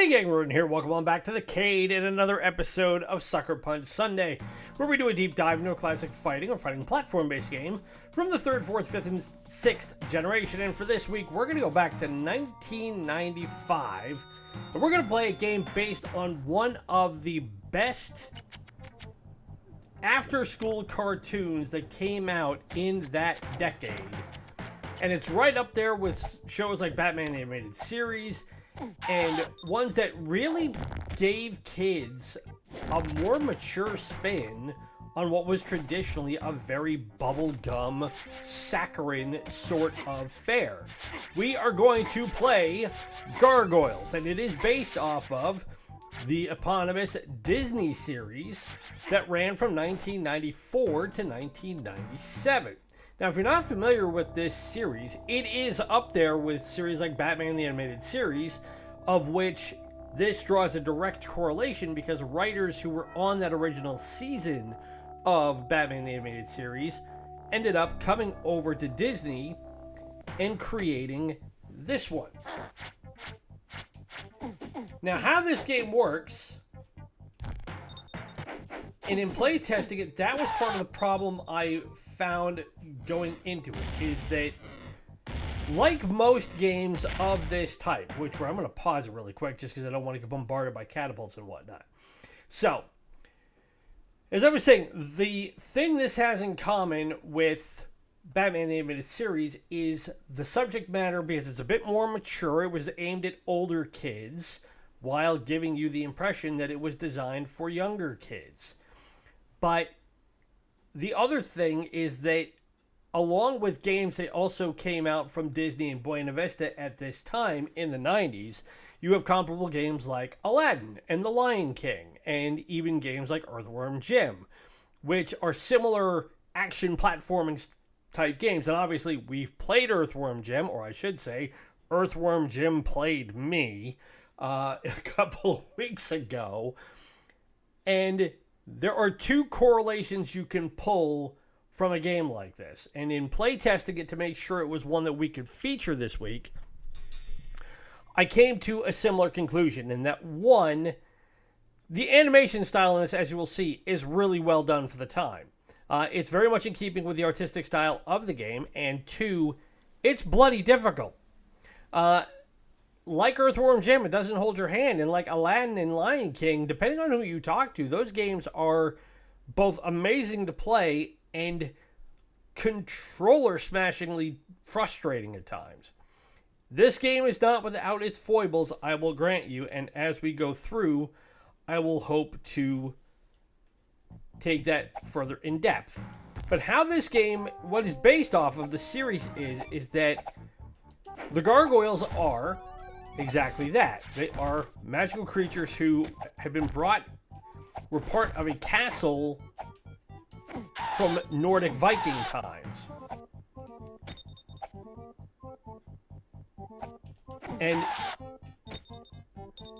Hey gang, Rodin here. Welcome on back to the Cade and another episode of Suckerpunch Sunday, where we do a deep dive into a classic fighting or fighting platform-based game from the 3rd, 4th, 5th, and 6th generation. And for this week, we're going to go back to 1995, and we're going to play a game based on one of the best after-school cartoons that came out in that decade. And it's right up there with shows like Batman the Animated Series, and ones that really gave kids a more mature spin on what was traditionally a very bubblegum, saccharine sort of fare. We are going to play Gargoyles, and it is based off of the eponymous Disney series that ran from 1994 to 1997. Now, if you're not familiar with this series, it is up there with series like Batman the Animated Series, of which this draws a direct correlation because writers who were on that original season of Batman the Animated Series ended up coming over to Disney and creating this one. Now, how this game works, and in play testing it, that was part of the problem I found going into it, is that like most games of this type, I'm going to pause it really quick just because I don't want to get bombarded by catapults and whatnot. So, as I was saying, the thing this has in common with Batman the Animated Series is the subject matter, because it's a bit more mature. It was aimed at older kids while giving you the impression that it was designed for younger kids. But the other thing is that along with games that also came out from Disney and Buena Vista at this time in the 90s, you have comparable games like Aladdin and The Lion King, and even games like Earthworm Jim, which are similar action platforming type games. And obviously, we've played Earthworm Jim, or I should say, Earthworm Jim played me a couple of weeks ago. And there are two correlations you can pull from a game like this. And in playtesting it to make sure it was one that we could feature this week, I came to a similar conclusion, in that one, the animation style in this, as you will see, is really well done for the time. It's very much in keeping with the artistic style of the game, and two, it's bloody difficult. Like Earthworm Jim, it doesn't hold your hand, and like Aladdin and Lion King, depending on who you talk to, those games are both amazing to play and controller smashingly frustrating at times. This game is not without its foibles, I will grant you, and as we go through, I will hope to take that further in depth. But how this game, what is based off of the series is that the Gargoyles are exactly that. They are magical creatures who have been were part of a castle from Nordic Viking times. And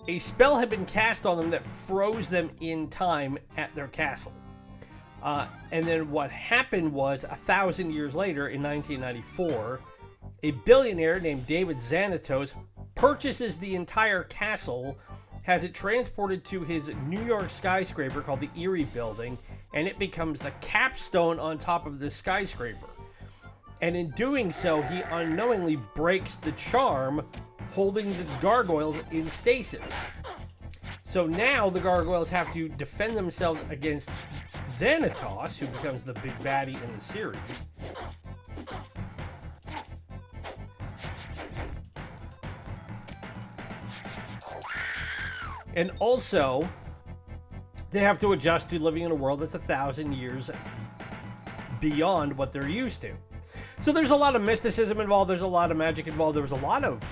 a spell had been cast on them that froze them in time at their castle. And then what happened was, 1,000 years later, in 1994, a billionaire named David Xanatos purchases the entire castle, has it transported to his New York skyscraper called the Erie Building, and it becomes the capstone on top of this skyscraper. And in doing so, he unknowingly breaks the charm, holding the gargoyles in stasis. So now the gargoyles have to defend themselves against Xanatos, who becomes the big baddie in the series. And also, they have to adjust to living in a world that's 1,000 years beyond what they're used to. So there's a lot of mysticism involved, there's a lot of magic involved, there was a lot of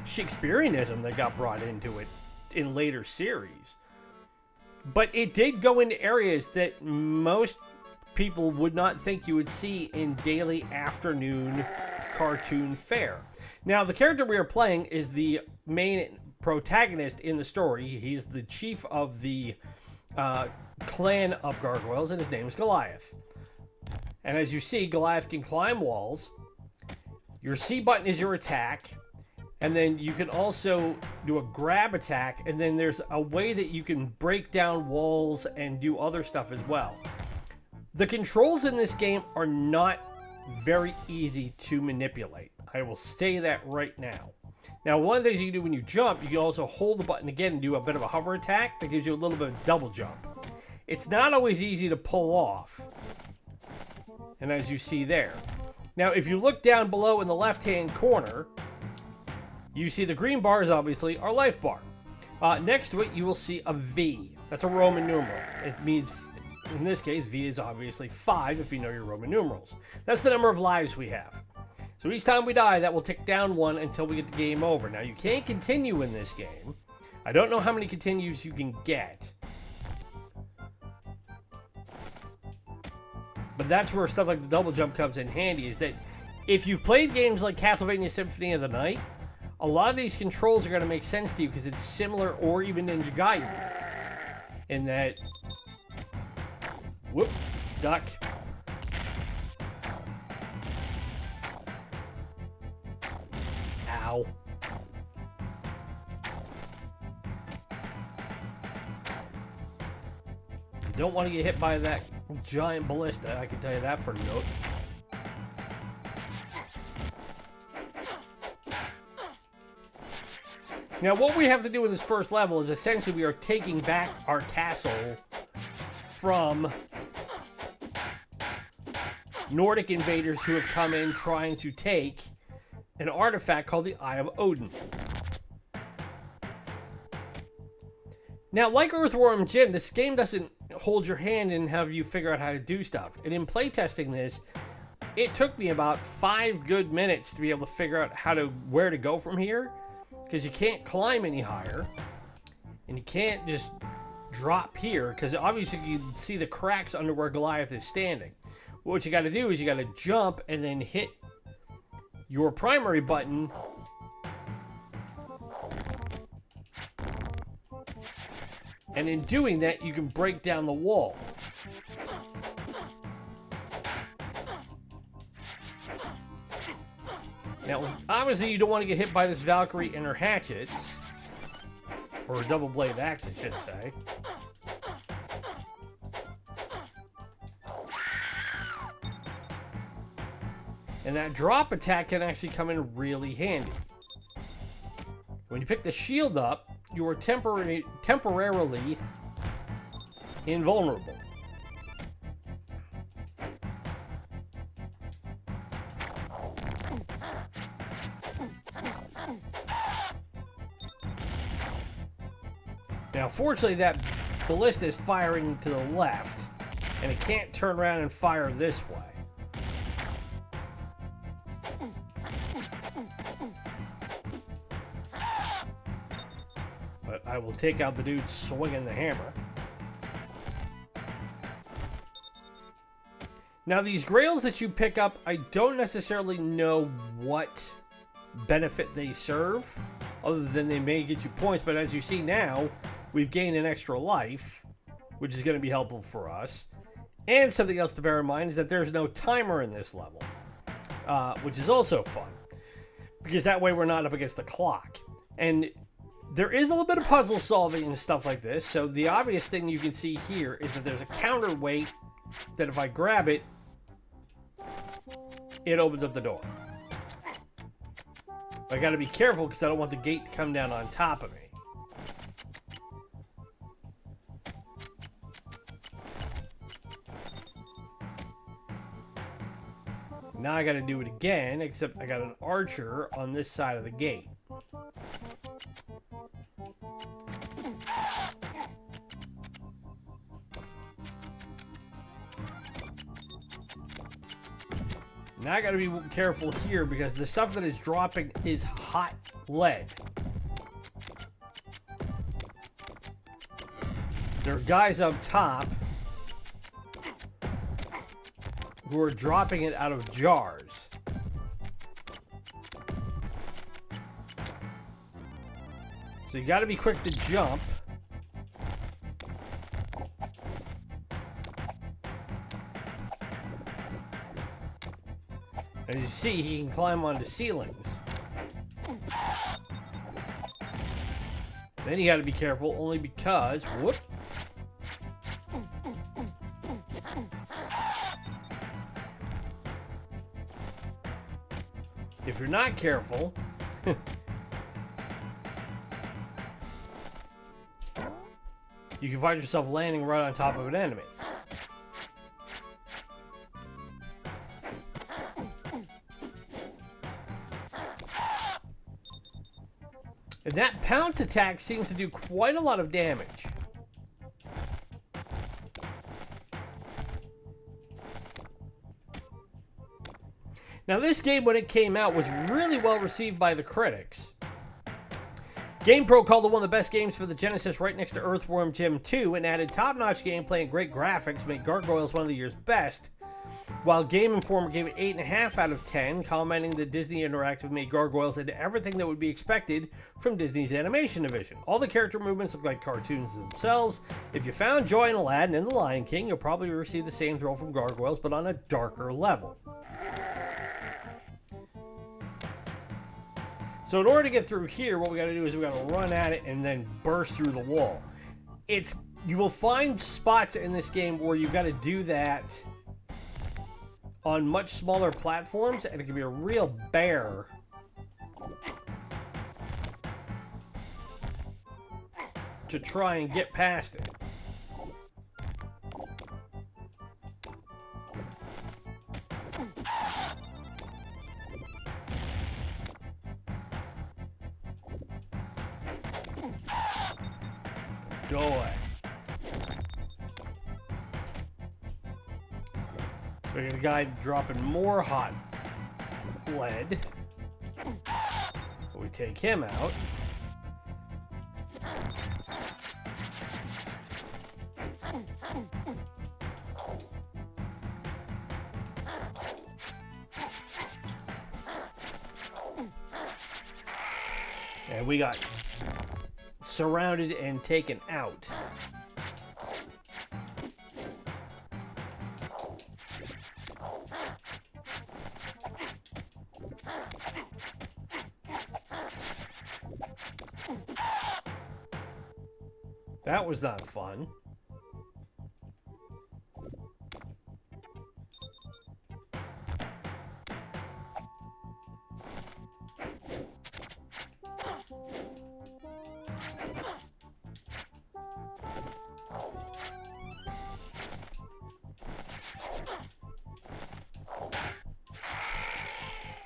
Shakespeareanism that got brought into it in later series. But it did go into areas that most people would not think you would see in daily afternoon cartoon fare. Now, the character we are playing is the main protagonist in the story. He's the chief of the clan of Gargoyles, and his name is Goliath. And as you see, Goliath can climb walls. Your C button is your attack, And then you can also do a grab attack, and then there's a way that you can break down walls and do other stuff as well. The controls in this game are not very easy to manipulate. I will say that right now. Now, one of the things you can do when you jump, you can also hold the button again and do a bit of a hover attack that gives you a little bit of double jump. It's not always easy to pull off. And as you see there. Now, if you look down below in the left-hand corner, you see the green bars, obviously, are life bar. Next to it, you will see a V. That's a Roman numeral. It means, in this case, V is obviously 5 if you know your Roman numerals. That's the number of lives we have. So each time we die, that will tick down 1 until we get the game over. Now, you can't continue in this game. I don't know how many continues you can get. But that's where stuff like the double jump comes in handy, is that if you've played games like Castlevania Symphony of the Night, a lot of these controls are going to make sense to you because it's similar, or even Ninja Gaiden, in that, whoop, duck, ow, you don't want to get hit by that giant ballista, I can tell you that for a note. Now, what we have to do in this first level is essentially we are taking back our castle from Nordic invaders who have come in trying to take an artifact called the Eye of Odin. Now, like Earthworm Jim, this game doesn't hold your hand and have you figure out how to do stuff. And in playtesting this, it took me about 5 good minutes to be able to figure out where to go from here. Because you can't climb any higher, and you can't just drop here, because obviously you can see the cracks under where Goliath is standing. What you got to do is you got to jump and then hit your primary button, and in doing that you can break down the wall. Now, obviously, you don't want to get hit by this Valkyrie and her hatchets. Or a double blade axe, I should say. And that drop attack can actually come in really handy. When you pick the shield up, you are temporarily invulnerable. Now, fortunately, that ballista is firing to the left, and it can't turn around and fire this way. But I will take out the dude swinging the hammer. Now, these grails that you pick up, I don't necessarily know what benefit they serve, other than they may get you points, but as you see now, we've gained an extra life, which is going to be helpful for us. And something else to bear in mind is that there's no timer in this level, which is also fun, because that way we're not up against the clock. And there is a little bit of puzzle solving and stuff like this, so the obvious thing you can see here is that there's a counterweight that if I grab it, it opens up the door. But I got to be careful because I don't want the gate to come down on top of me. Now I got to do it again, except I got an archer on this side of the gate. Now I got to be careful here because the stuff that is dropping is hot lead. There are guys up top who are dropping it out of jars. So you got to be quick to jump. As you see, he can climb onto ceilings. Then you got to be careful, only because, whoop. If you're not careful, you can find yourself landing right on top of an enemy. And that pounce attack seems to do quite a lot of damage. Now, this game, when it came out, was really well received by the critics. GamePro called it one of the best games for the Genesis, right next to Earthworm Jim 2, and added top-notch gameplay and great graphics, made Gargoyles one of the year's best. While Game Informer gave it 8.5 out of 10, commenting that Disney Interactive made Gargoyles into everything that would be expected from Disney's animation division. All the character movements look like cartoons themselves. If you found joy in Aladdin and The Lion King, you'll probably receive the same thrill from Gargoyles, but on a darker level. So in order to get through here, what we got to do is we got to run at it and then burst through the wall. You will find spots in this game where you've got to do that on much smaller platforms, and it can be a real bear to try and get past it. Go away. So we got a guy dropping more hot lead. So we take him out. And we got surrounded and taken out. That was not fun.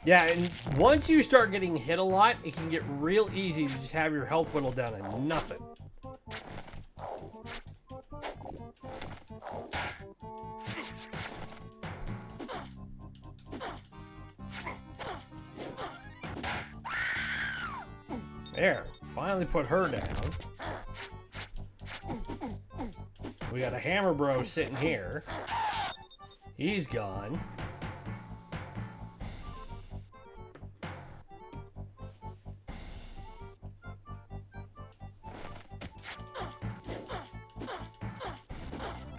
Yeah, and once you start getting hit a lot, it can get real easy to just have your health whittle down to nothing. There, finally put her down. We got a hammer bro sitting here. He's gone.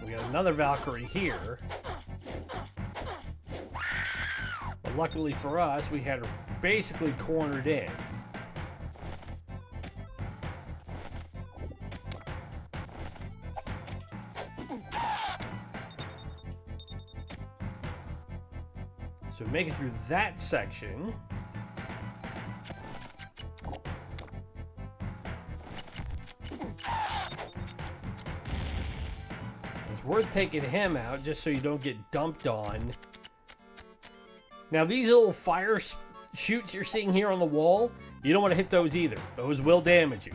We got another Valkyrie here. But luckily for us, we had her basically cornered in. So we make it through that section. It's worth taking him out just so you don't get dumped on. Now these little fire shoots you're seeing here on the wall, you don't want to hit those either. Those will damage you.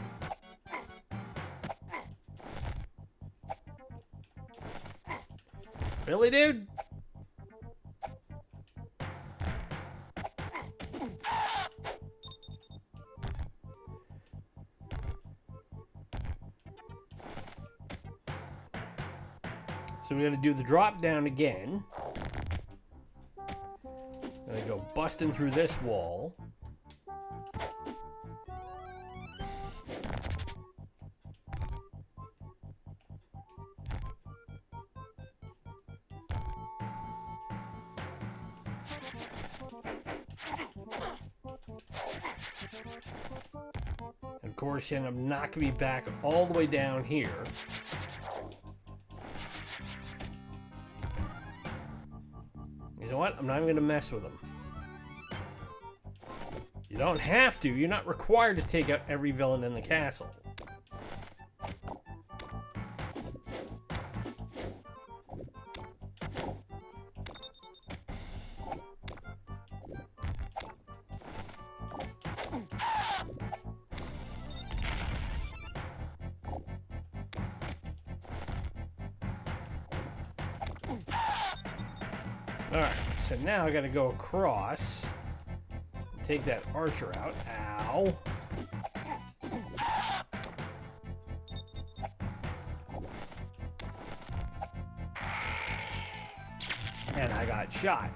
Really, dude? So we got to do the drop down again. And I go busting through this wall. And of course, you end up knocking me back all the way down here. You know what? I'm not even going to mess with them. You don't have to. You're not required to take out every villain in the castle. Alright, so now I gotta go across. Take that archer out. Ow. And I got shot.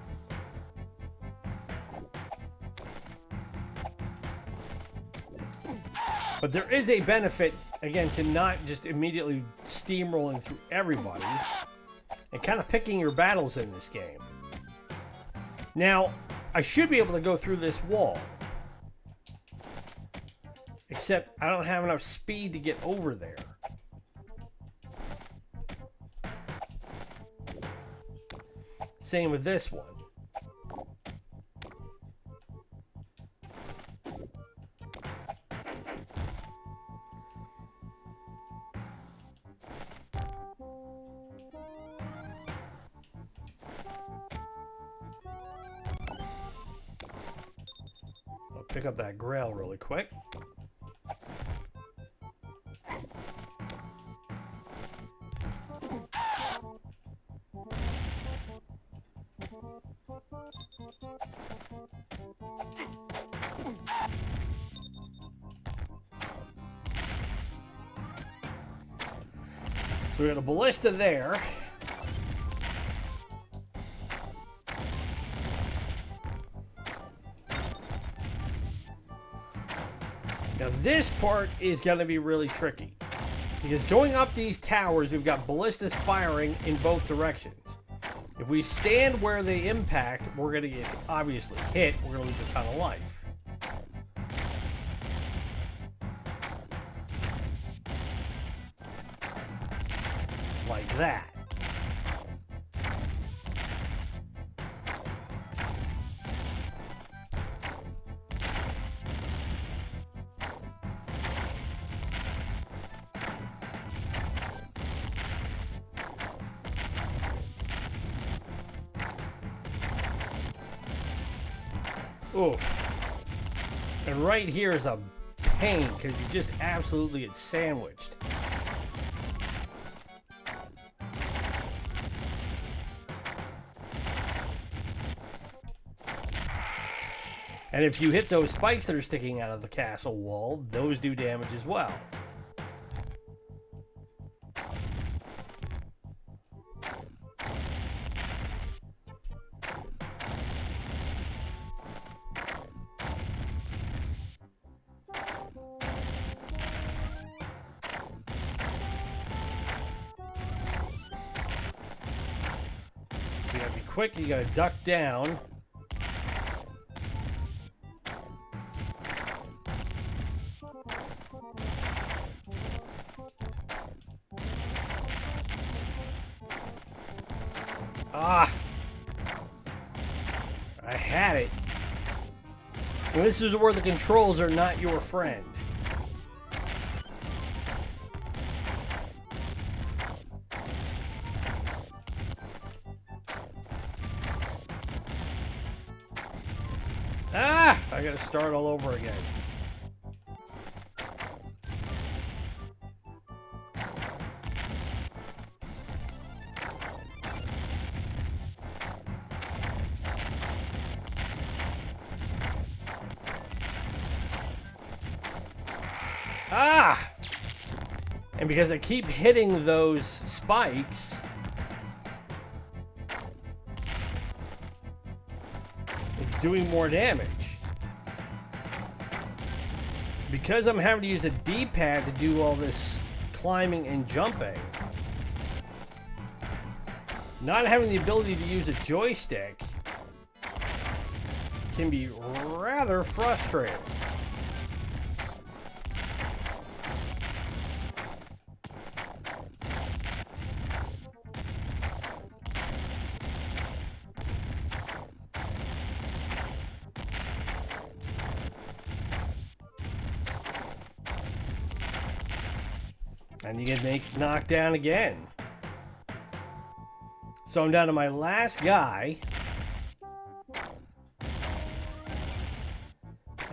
But there is a benefit, again, to not just immediately steamrolling through everybody and kind of picking your battles in this game. Now, I should be able to go through this wall. Except I don't have enough speed to get over there. Same with this one. I'll pick up that grail really quick. So we got a ballista there. Now this part is going to be really tricky. Because going up these towers, we've got ballistas firing in both directions. If we stand where they impact, we're going to get obviously hit. We're going to lose a ton of life. Like that. Oof. And right here is a pain because you just absolutely get sandwiched. And if you hit those spikes that are sticking out of the castle wall, those do damage as well. So you gotta be quick, you gotta duck down. Ah! I had it. Well, this is where the controls are not your friend. Ah! I gotta start all over again. Ah! And because I keep hitting those spikes, it's doing more damage. Because I'm having to use a D-pad to do all this climbing and jumping, not having the ability to use a joystick can be rather frustrating. And you get knocked down again. So I'm down to my last guy.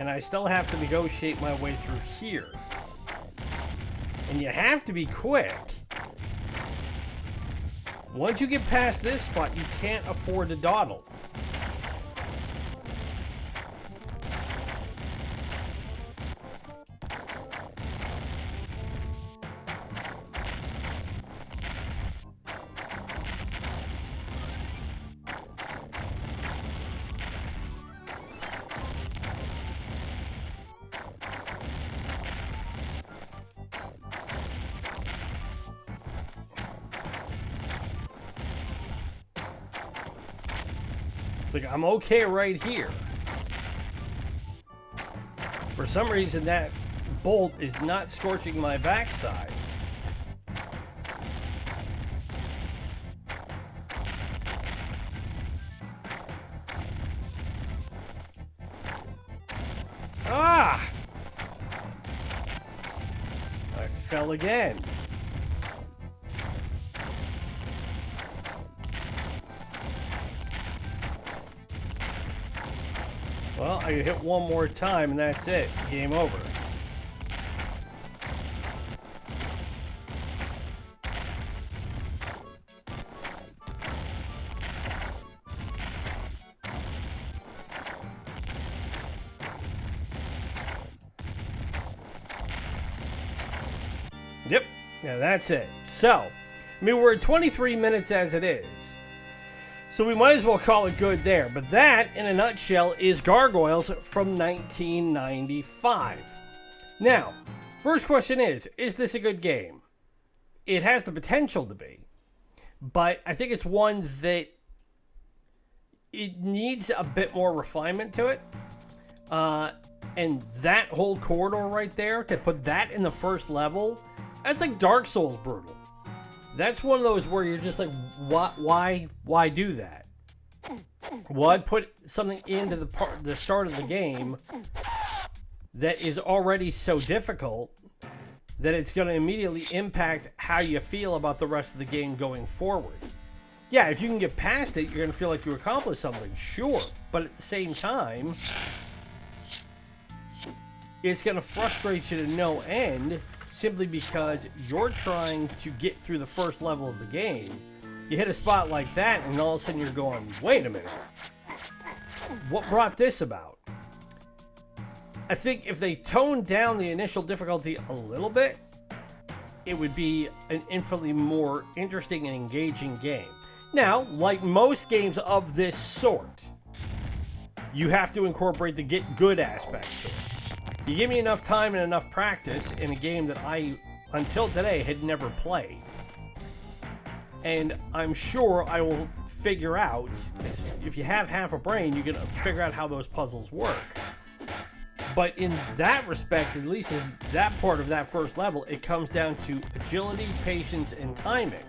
And I still have to negotiate my way through here. And you have to be quick. Once you get past this spot, you can't afford to dawdle. Like, I'm okay right here. For some reason, that bolt is not scorching my backside. Ah! I fell again. Well, I hit one more time and that's it. Game over. Yep. Yeah, that's it. So, I mean, we're at 23 minutes as it is. So we might as well call it good there. But that, in a nutshell, is Gargoyles from 1995. Now, first question is this a good game? It has the potential to be. But I think it's one that it needs a bit more refinement to it. And that whole corridor right there, to put that in the first level, that's like Dark Souls brutal. That's one of those where you're just like, why do that? Why put something into the start of the game that is already so difficult that it's going to immediately impact how you feel about the rest of the game going forward? Yeah, if you can get past it, you're going to feel like you accomplished something, sure. But at the same time, it's going to frustrate you to no end simply because you're trying to get through the first level of the game. You hit a spot like that, and all of a sudden you're going, wait a minute. What brought this about? I think if they toned down the initial difficulty a little bit, it would be an infinitely more interesting and engaging game. Now, like most games of this sort, you have to incorporate the get good aspect to it. You give me enough time and enough practice in a game that I, until today, had never played. And I'm sure I will figure out, if you have half a brain, you can figure out how those puzzles work. But in that respect, at least as that part of that first level, it comes down to agility, patience, and timing.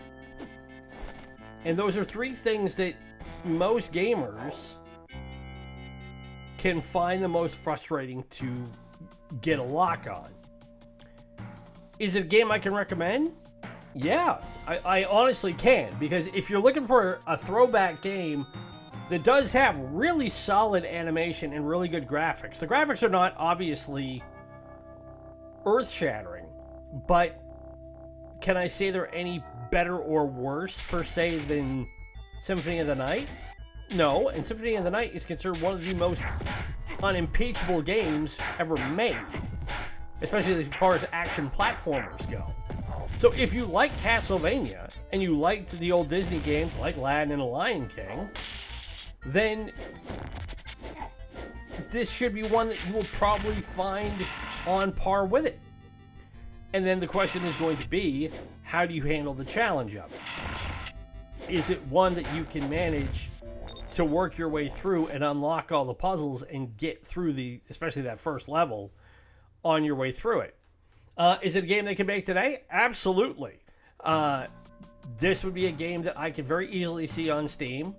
And those are three things that most gamers can find the most frustrating to get a lock on. Is it a game I can recommend? Yeah, I honestly can, because if you're looking for a throwback game that does have really solid animation and really good graphics, the graphics are not obviously earth-shattering, but can I say they're any better or worse per se than Symphony of the Night? No, and Symphony of the Night is considered one of the most unimpeachable games ever made, especially as far as action platformers go. So if you like Castlevania and you liked the old Disney games like Aladdin and the Lion King, then this should be one that you will probably find on par with it. And then the question is going to be, how do you handle the challenge of it? Is it one that you can manage to work your way through and unlock all the puzzles and get through especially that first level on your way through it? Is it a game they can make today? Absolutely. This would be a game that I could very easily see on Steam.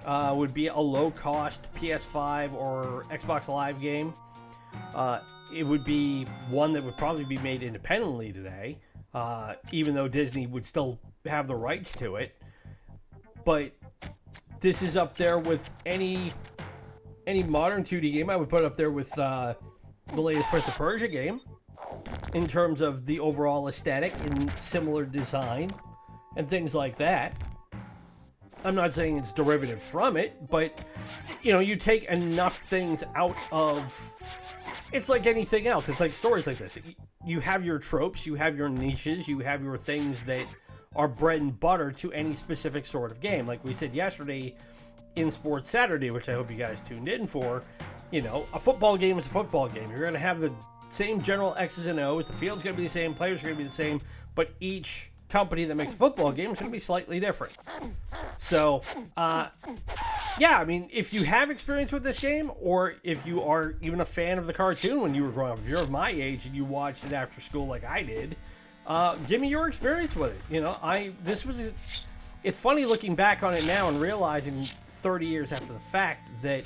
Would be a low-cost PS5 or Xbox Live game. It would be one that would probably be made independently today. even though Disney would still have the rights to it. But this is up there with any modern 2D game. I would put it up there with the latest Prince of Persia game in terms of the overall aesthetic and similar design and things like that. I'm not saying it's derivative from it, but, you know, you take enough things out of... It's like anything else. It's like stories like this. You have your tropes, you have your niches, you have your things that are bread and butter to any specific sort of game. Like we said yesterday in Sports Saturday, which I hope you guys tuned in for, you know, a football game is a football game. You're going to have the same general X's and O's. The field's going to be the same, players are going to be the same, but each company that makes a football game is going to be slightly different. So, yeah, I mean, if you have experience with this game, or if you are even a fan of the cartoon when you were growing up, if you're of my age and you watched it after school like I did, give me your experience with it. You know, it's funny looking back on it now and realizing 30 years after the fact that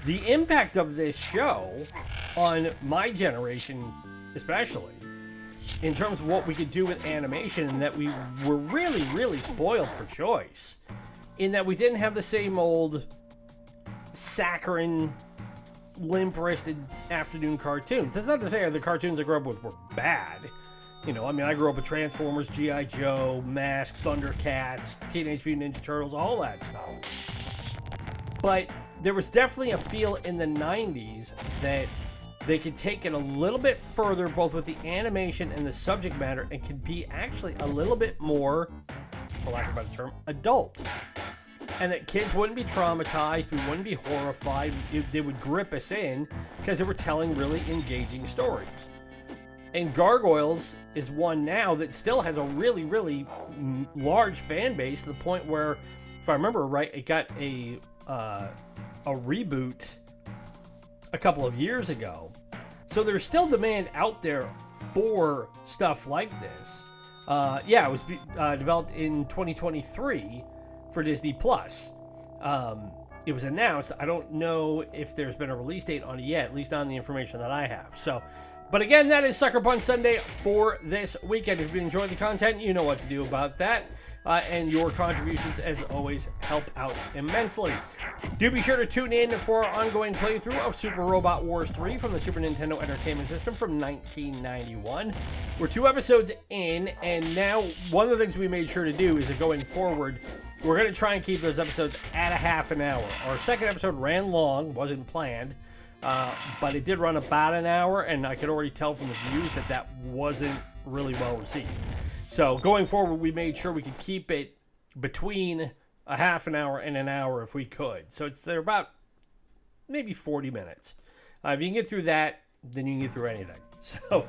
the impact of this show on my generation, especially, in terms of what we could do with animation, and that we were really, really spoiled for choice, in that we didn't have the same old saccharine, limp-wristed afternoon cartoons. That's not to say the cartoons I grew up with were bad. You know, I mean, I grew up with Transformers, G.I. Joe, Mask, Thundercats, Teenage Mutant Ninja Turtles, all that stuff. But there was definitely a feel in the 90s that they could take it a little bit further, both with the animation and the subject matter, and could be actually a little bit more, for lack of a better term, adult. And that kids wouldn't be traumatized, we wouldn't be horrified, they would grip us in, because they were telling really engaging stories. And Gargoyles is one now that still has a really, really large fan base, to the point where, if I remember right, it got a reboot a couple of years ago. So there's still demand out there for stuff like this. Yeah, it was developed in 2023 for Disney Plus. It was announced. I don't know if there's been a release date on it yet, at least on the information that I have. So, but again, that is Suckerpunch Sunday for this weekend. If you enjoyed the content, you know what to do about that. And your contributions, as always, help out immensely. Do be sure to tune in for our ongoing playthrough of Super Robot Wars 3 from the Super Nintendo Entertainment System from 1991. We're 2 episodes in, and now one of the things we made sure to do is that going forward, we're going to try and keep those episodes at a half an hour. Our second episode ran long, wasn't planned, but it did run about an hour, and I could already tell from the views that that wasn't really well received. So going forward, we made sure we could keep it between a half an hour and an hour if we could. So they're about maybe 40 minutes. If you can get through that, then you can get through anything. So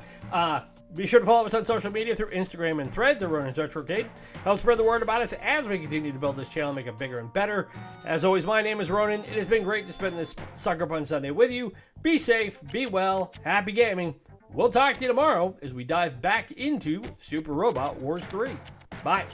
be sure to follow us on social media through Instagram and Threads at Ronan's Retrocade. Help spread the word about us as we continue to build this channel and make it bigger and better. As always, my name is Ronan. It has been great to spend this Suckerpunch Sunday with you. Be safe, be well, happy gaming. We'll talk to you tomorrow as we dive back into Super Robot Wars 3. Bye.